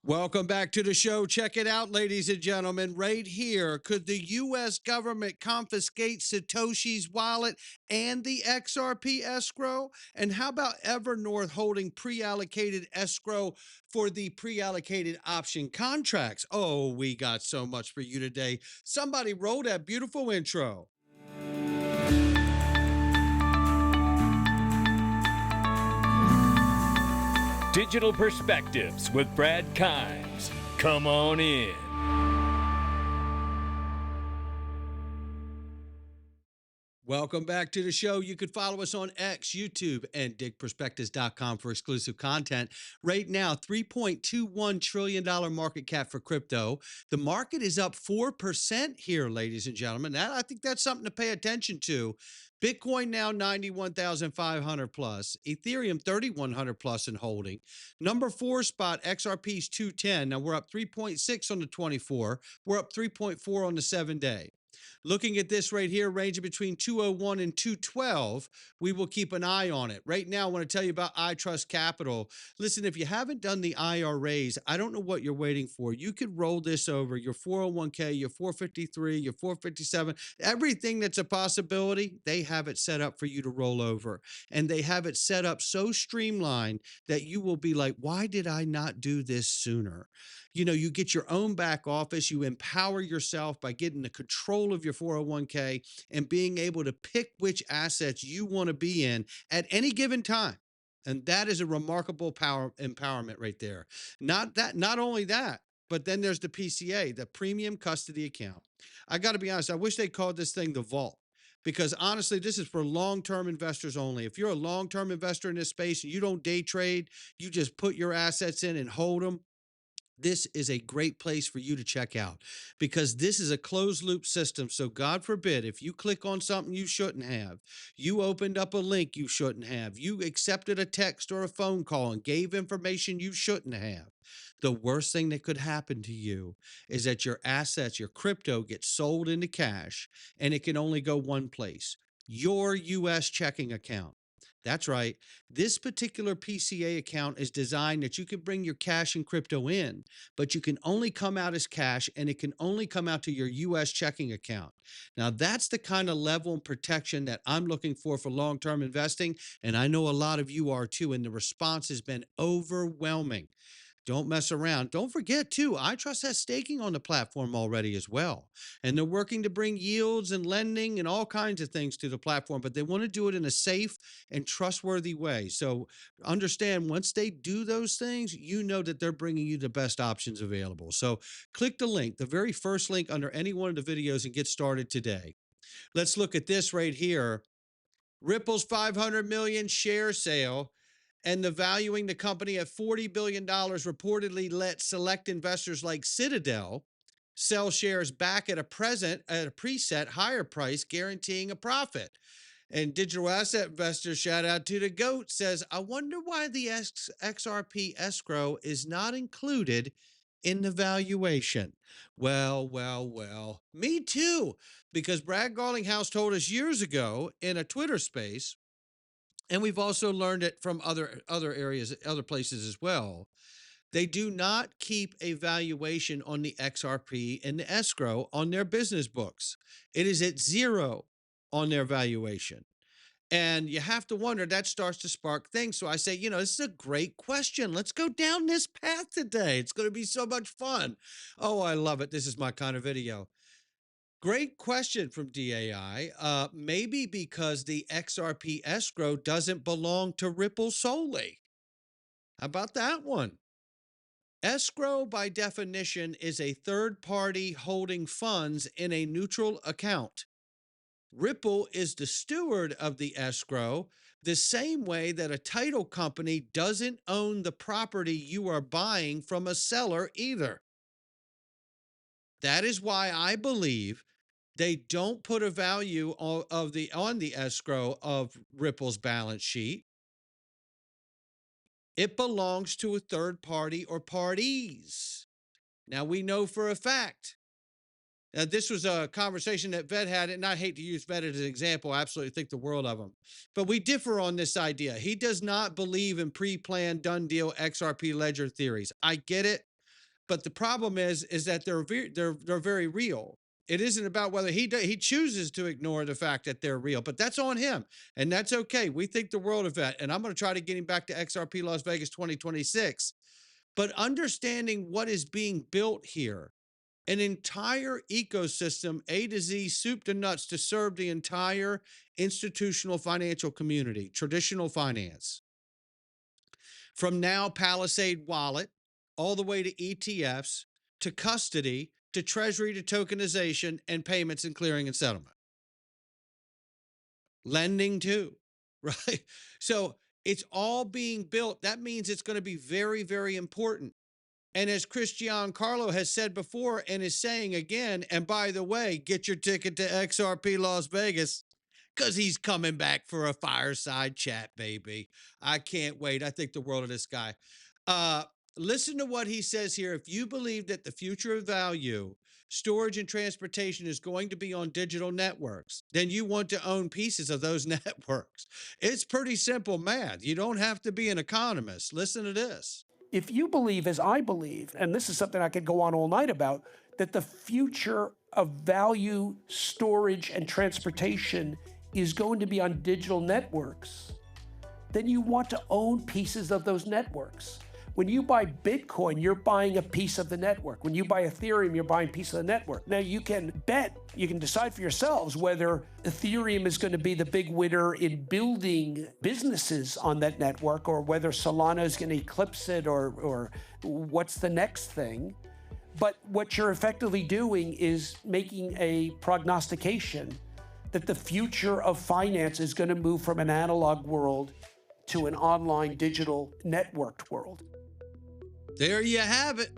Welcome back to the show. Check it out, ladies and gentlemen, right here. Could the U.S. government confiscate Satoshi's wallet and the XRP escrow? And how about Evernorth holding pre-allocated escrow for the pre-allocated option contracts? Oh, we got so much for you today. Somebody roll that beautiful intro. Digital Perspectives with Brad Kimes. Come on in. Welcome back to the show. You could follow us on X, YouTube, and DigPerspectives.com for exclusive content. Right now, $3.21 trillion market cap for crypto. The market is up 4% here, ladies and gentlemen. I think that's something to pay attention to. Bitcoin now 91,500 plus, Ethereum 3,100 plus in holding. Number 4 spot, XRP's 210. Now we're up 3.6 on the 24. We're up 3.4 on the 7-day. Looking at this right here, ranging between 201 and 212, we will keep an eye on it. Right now, I want to tell you about iTrustCapital. Listen, if you haven't done the IRAs, I don't know what you're waiting for. You could roll this over your 401k, your 453, your 457, everything that's a possibility, they have it set up for you to roll over. And they have it set up so streamlined that you will be like, why did I not do this sooner? You know, you get your own back office, you empower yourself by getting the control of your 401k and being able to pick which assets you want to be in at any given time. And that is a remarkable empowerment right there. Not only that, but then there's the PCA, the premium custody account. I got to be honest, I wish they called this thing the vault. Because honestly, this is for long-term investors only. If you're a long-term investor in this space and you don't day trade, you just put your assets in and hold them, this is a great place for you to check out because this is a closed loop system. So God forbid, if you click on something you shouldn't have, you opened up a link you shouldn't have, you accepted a text or a phone call and gave information you shouldn't have, the worst thing that could happen to you is that your assets, your crypto gets sold into cash and it can only go one place, your US checking account. That's right. This particular PCA account is designed that you can bring your cash and crypto in, but you can only come out as cash and it can only come out to your US checking account. Now, that's the kind of level and protection that I'm looking for long-term investing. And I know a lot of you are too. And the response has been overwhelming. Don't mess around. Don't forget, too, iTrust has staking on the platform already as well. And they're working to bring yields and lending and all kinds of things to the platform, but they want to do it in a safe and trustworthy way. So understand, once they do those things, you know that they're bringing you the best options available. So click the link, the very first link under any one of the videos, and get started today. Let's look at this right here. Ripple's 500 million share sale and the valuing the company at $40 billion reportedly let select investors like Citadel sell shares back at a preset higher price, guaranteeing a profit. And digital asset investors, shout out to the GOAT, says, I wonder why the XRP escrow is not included in the valuation. Well, me too, because Brad Garlinghouse told us years ago in a Twitter space, and we've also learned it from other areas, other places as well. They do not keep a valuation on the XRP and the escrow on their business books. It is at zero on their valuation. And you have to wonder, that starts to spark things. So I say, this is a great question. Let's go down this path today. It's going to be so much fun. Oh, I love it. This is my kind of video. Great question from DAI. Maybe because the XRP escrow doesn't belong to Ripple solely. How about that one? Escrow, by definition, is a third party holding funds in a neutral account. Ripple is the steward of the escrow, the same way that a title company doesn't own the property you are buying from a seller either. That is why I believe they don't put a value on the escrow of Ripple's balance sheet. It belongs to a third party or parties. Now, we know for a fact. Now, this was a conversation that Vet had, and I hate to use Vet as an example. I absolutely think the world of him. But we differ on this idea. He does not believe in pre-planned, done deal XRP ledger theories. I get it. But the problem is that they're very real. It isn't about whether he chooses to ignore the fact that they're real, but that's on him, and that's okay. We think the world of that, and I'm going to try to get him back to XRP Las Vegas 2026. But understanding what is being built here, an entire ecosystem, A to Z, soup to nuts, to serve the entire institutional financial community, traditional finance. From now Palisade Wallet, all the way to ETFs, to custody, to treasury, to tokenization, and payments and clearing and settlement. Lending too, right? So it's all being built. That means it's going to be very, very important. And as Christian Carlo has said before and is saying again, and by the way, get your ticket to XRP Las Vegas because he's coming back for a fireside chat, baby. I can't wait. I think the world of this guy. Uh, Listen to what he says here. If you believe that the future of value, storage, and transportation is going to be on digital networks, then you want to own pieces of those networks. It's pretty simple math. You don't have to be an economist. Listen to this. If you believe, as I believe, and this is something I could go on all night about, that the future of value, storage, and transportation is going to be on digital networks, then you want to own pieces of those networks. When you buy Bitcoin, you're buying a piece of the network. When you buy Ethereum, you're buying a piece of the network. Now you can bet, you can decide for yourselves whether Ethereum is going to be the big winner in building businesses on that network, or whether Solana is going to eclipse it, or what's the next thing. But what you're effectively doing is making a prognostication that the future of finance is going to move from an analog world to an online digital networked world. There you have it.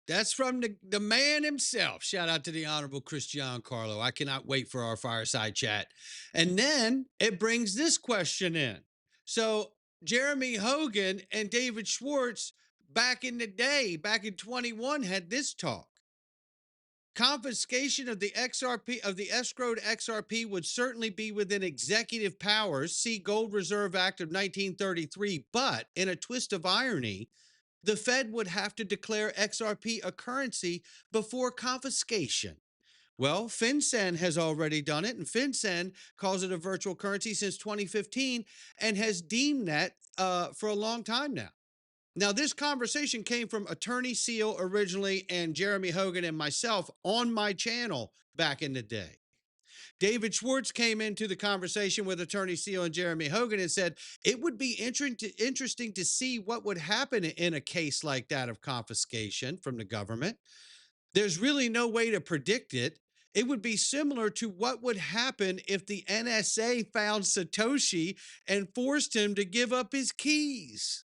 That's from the man himself. Shout out to the Honorable Christian Carlo. I cannot wait for our fireside chat. And then it brings this question in. So Jeremy Hogan and David Schwartz back in the day, back in 21, had this talk. Confiscation of the XRP, of the escrowed XRP, would certainly be within executive powers. See Gold Reserve Act of 1933. But in a twist of irony, the Fed would have to declare XRP a currency before confiscation. Well, FinCEN has already done it, and FinCEN calls it a virtual currency since 2015 and has deemed that for a long time now. Now, this conversation came from Attorney Seal originally and Jeremy Hogan and myself on my channel back in the day. David Schwartz came into the conversation with Attorney Seal and Jeremy Hogan and said it would be interesting to see what would happen in a case like that of confiscation from the government. There's really no way to predict it. It would be similar to what would happen if the NSA found Satoshi and forced him to give up his keys.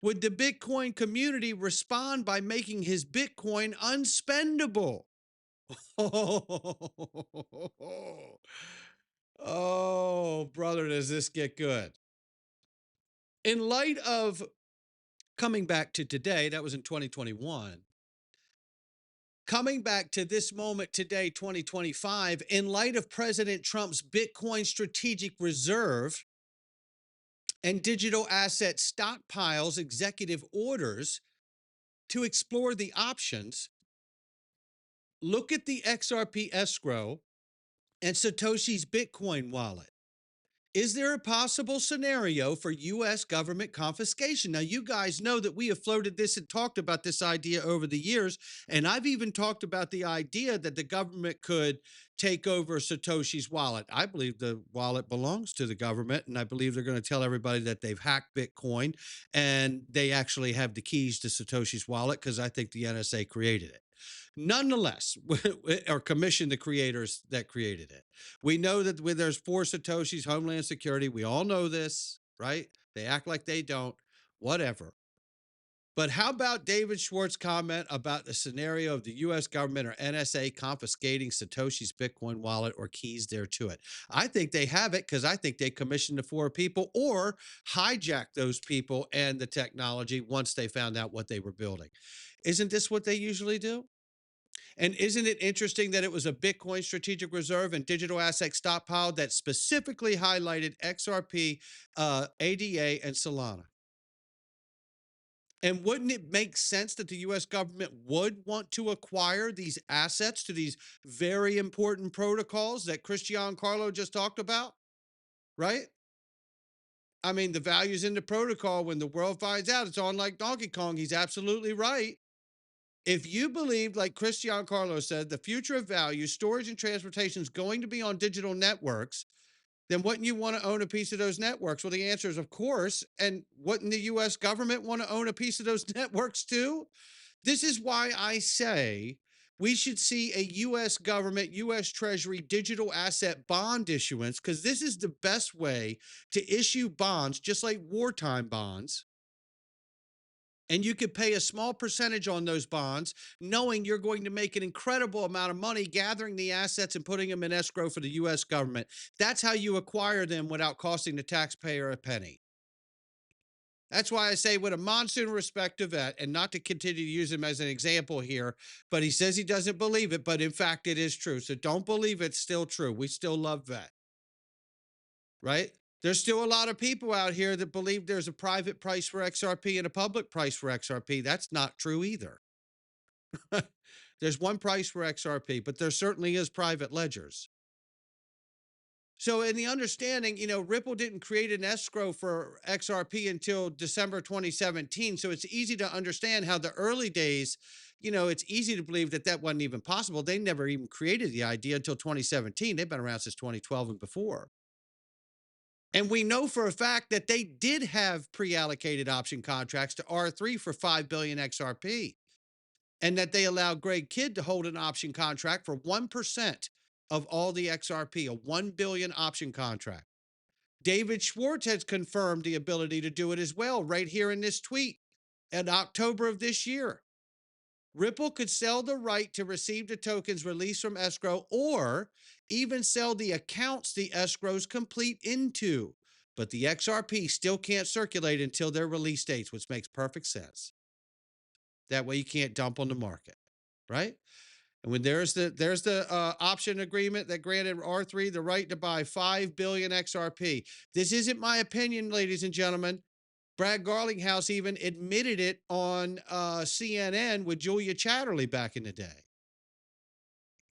Would the Bitcoin community respond by making his Bitcoin unspendable? Oh, brother, does this get good? In light of coming back to today, that was in 2021, coming back to this moment today, 2025, in light of President Trump's Bitcoin strategic reserve and digital asset stockpiles executive orders to explore the options, look at the XRP escrow and Satoshi's Bitcoin wallet. Is there a possible scenario for U.S. government confiscation? Now, you guys know that we have floated this and talked about this idea over the years, and I've even talked about the idea that the government could take over Satoshi's wallet. I believe the wallet belongs to the government, and I believe they're going to tell everybody that they've hacked Bitcoin, and they actually have the keys to Satoshi's wallet because I think the NSA created it. Nonetheless, or commissioned the creators that created it. We know that there's 4 Satoshis, Homeland Security. We all know this, right? They act like they don't, whatever. But how about David Schwartz's comment about the scenario of the U.S. government or NSA confiscating Satoshi's Bitcoin wallet or keys there to it? I think they have it because I think they commissioned the 4 people or hijacked those people and the technology once they found out what they were building. Isn't this what they usually do? And isn't it interesting that it was a Bitcoin strategic reserve and digital asset stockpile that specifically highlighted XRP, ADA, and Solana? And wouldn't it make sense that the US government would want to acquire these assets to these very important protocols that Christian Carlo just talked about? Right? I mean, the value's in the protocol. When the world finds out, it's on like Donkey Kong. He's absolutely right. If you believe, like Christian Carlos said, the future of value, storage, and transportation is going to be on digital networks, then wouldn't you want to own a piece of those networks? Well, the answer is, of course. And wouldn't the US government want to own a piece of those networks too? This is why I say we should see a US government, US Treasury digital asset bond issuance, because this is the best way to issue bonds, just like wartime bonds. And you could pay a small percentage on those bonds, knowing you're going to make an incredible amount of money gathering the assets and putting them in escrow for the US government. That's how you acquire them without costing the taxpayer a penny. That's why I say, with a monsoon respect to vet, and not to continue to use him as an example here, but he says he doesn't believe it, but in fact, it is true. So don't believe it's still true. We still love vet, right? There's still a lot of people out here that believe there's a private price for XRP and a public price for XRP. That's not true either. There's one price for XRP, but there certainly is private ledgers. So in the understanding, Ripple didn't create an escrow for XRP until December 2017. So it's easy to understand how the early days, it's easy to believe that that wasn't even possible. They never even created the idea until 2017. They've been around since 2012 and before. And we know for a fact that they did have pre-allocated option contracts to R3 for 5 billion XRP, and that they allowed Greg Kidd to hold an option contract for 1% of all the XRP, a 1 billion option contract. David Schwartz has confirmed the ability to do it as well, right here in this tweet in October of this year. Ripple could sell the right to receive the tokens released from escrow, or even sell the accounts the escrows complete into. But the XRP still can't circulate until their release dates, which makes perfect sense. That way you can't dump on the market, right? And when there's the option agreement that granted R3 the right to buy 5 billion XRP. This isn't my opinion, ladies and gentlemen. Brad Garlinghouse even admitted it on CNN with Julia Chatterley back in the day.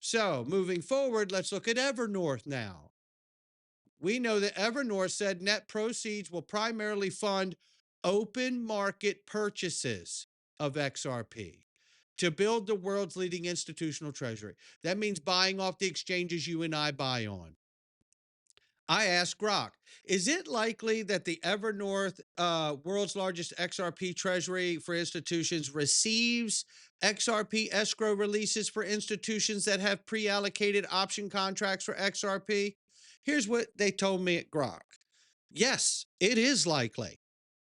So moving forward, let's look at Evernorth now. We know that Evernorth said net proceeds will primarily fund open market purchases of XRP to build the world's leading institutional treasury. That means buying off the exchanges you and I buy on. I asked Grok, is it likely that the Evernorth, world's largest XRP treasury for institutions, receives XRP escrow releases for institutions that have pre-allocated option contracts for XRP? Here's what they told me at Grok. Yes, it is likely.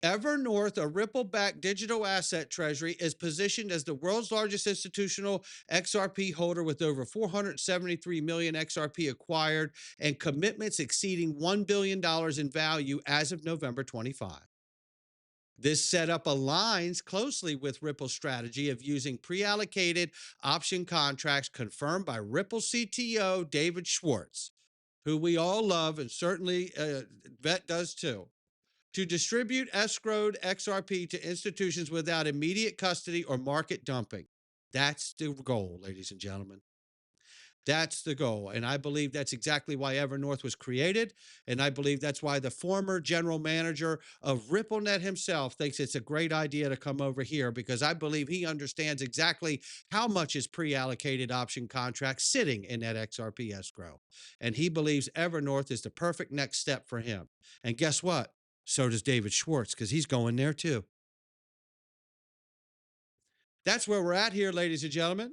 Evernorth, a Ripple-backed digital asset treasury, is positioned as the world's largest institutional XRP holder with over 473 million XRP acquired and commitments exceeding $1 billion in value as of November 25. This setup aligns closely with Ripple's strategy of using pre-allocated option contracts confirmed by Ripple CTO David Schwartz, who we all love, and certainly Vet does too, to distribute escrowed XRP to institutions without immediate custody or market dumping. That's the goal, ladies and gentlemen. That's the goal. And I believe that's exactly why Evernorth was created. And I believe that's why the former general manager of RippleNet himself thinks it's a great idea to come over here, because I believe he understands exactly how much is pre-allocated option contracts sitting in that XRP escrow. And he believes Evernorth is the perfect next step for him. And guess what? So does David Schwartz, because he's going there too. That's where we're at here, ladies and gentlemen.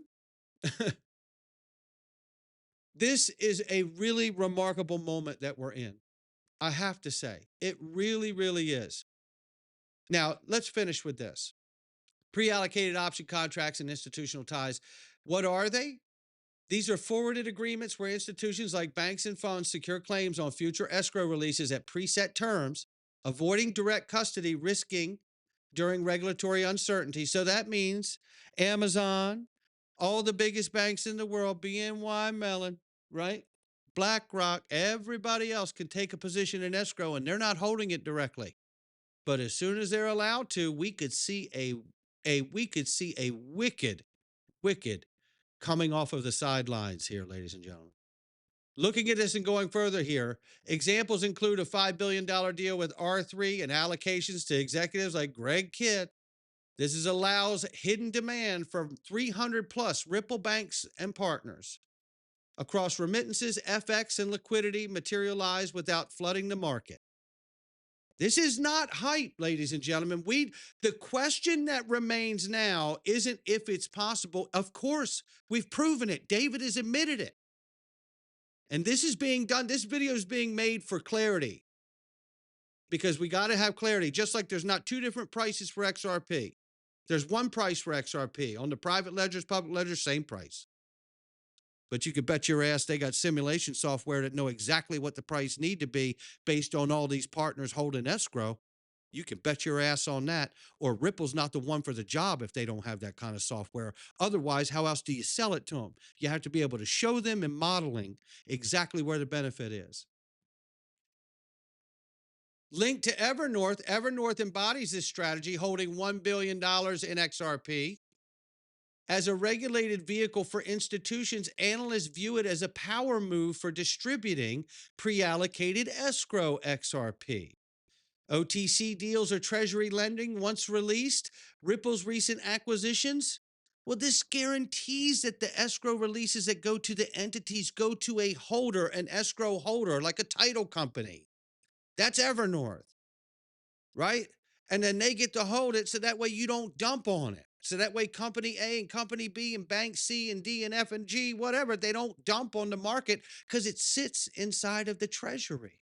This is a really remarkable moment that we're in. I have to say, it really, really is. Now, let's finish with this. Pre-allocated option contracts and institutional ties. What are they? These are forwarded agreements where institutions like banks and funds secure claims on future escrow releases at preset terms, avoiding direct custody, risking during regulatory uncertainty. So that means Amazon, all the biggest banks in the world, BNY Mellon, right? BlackRock, everybody else can take a position in escrow, and they're not holding it directly. But as soon as they're allowed to, we could see a wicked coming off of the sidelines here, ladies and gentlemen. Looking at this and going further here, examples include a $5 billion deal with R3 and allocations to executives like Greg Kidd. This allows hidden demand from 300 plus Ripple banks and partners across remittances, FX, and liquidity materialize without flooding the market. This is not hype, ladies and gentlemen. The question that remains now isn't if it's possible. Of course, we've proven it. David has admitted it. And this is being done. This video is being made for clarity because we got to have clarity. Just like there's not two different prices for XRP. There's one price for XRP. On the private ledgers, public ledgers, same price. But you could bet your ass they got simulation software that know exactly what the price need to be based on all these partners holding escrow. You can bet your ass on that. Or Ripple's not the one for the job if they don't have that kind of software. Otherwise, how else do you sell it to them? You have to be able to show them in modeling exactly where the benefit is. Linked to Evernorth, Evernorth embodies this strategy, holding $1 billion in XRP. As a regulated vehicle for institutions, analysts view it as a power move for distributing pre-allocated escrow XRP. OTC deals or treasury lending once released, Ripple's recent acquisitions. Well, this guarantees that the escrow releases that go to the entities go to a holder, an escrow holder, like a title company. That's Evernorth, right? And then they get to hold it so that way you don't dump on it. So that way company A and company B and bank C and D and F and G, whatever, they don't dump on the market because it sits inside of the treasury.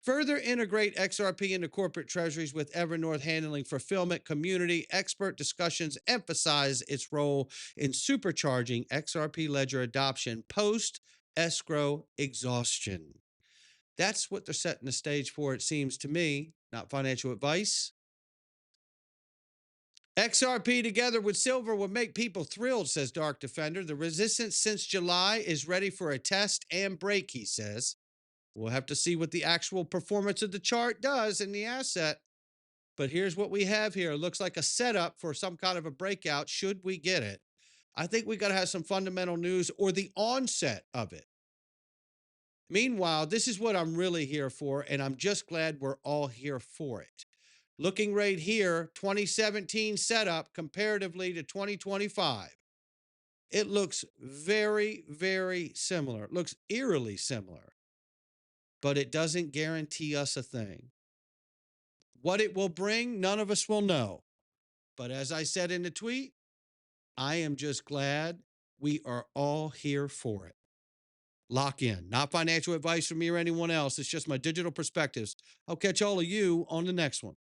Further integrate XRP into corporate treasuries with Evernorth handling fulfillment. Community expert discussions emphasize its role in supercharging XRP ledger adoption post escrow exhaustion. That's what they're setting the stage for, it seems to me. Not financial advice. XRP together with silver will make people thrilled, says Dark Defender. The resistance since July is ready for a test and break, he says. We'll have to see what the actual performance of the chart does in the asset. But here's what we have here. It looks like a setup for some kind of a breakout, should we get it. I think we got to have some fundamental news or the onset of it. Meanwhile, this is what I'm really here for, and I'm just glad we're all here for it. Looking right here, 2017 setup comparatively to 2025. It looks very, very similar. It looks eerily similar, but it doesn't guarantee us a thing. What it will bring, none of us will know. But as I said in the tweet, I am just glad we are all here for it. Lock in. Not financial advice from me or anyone else. It's just my digital perspectives. I'll catch all of you on the next one.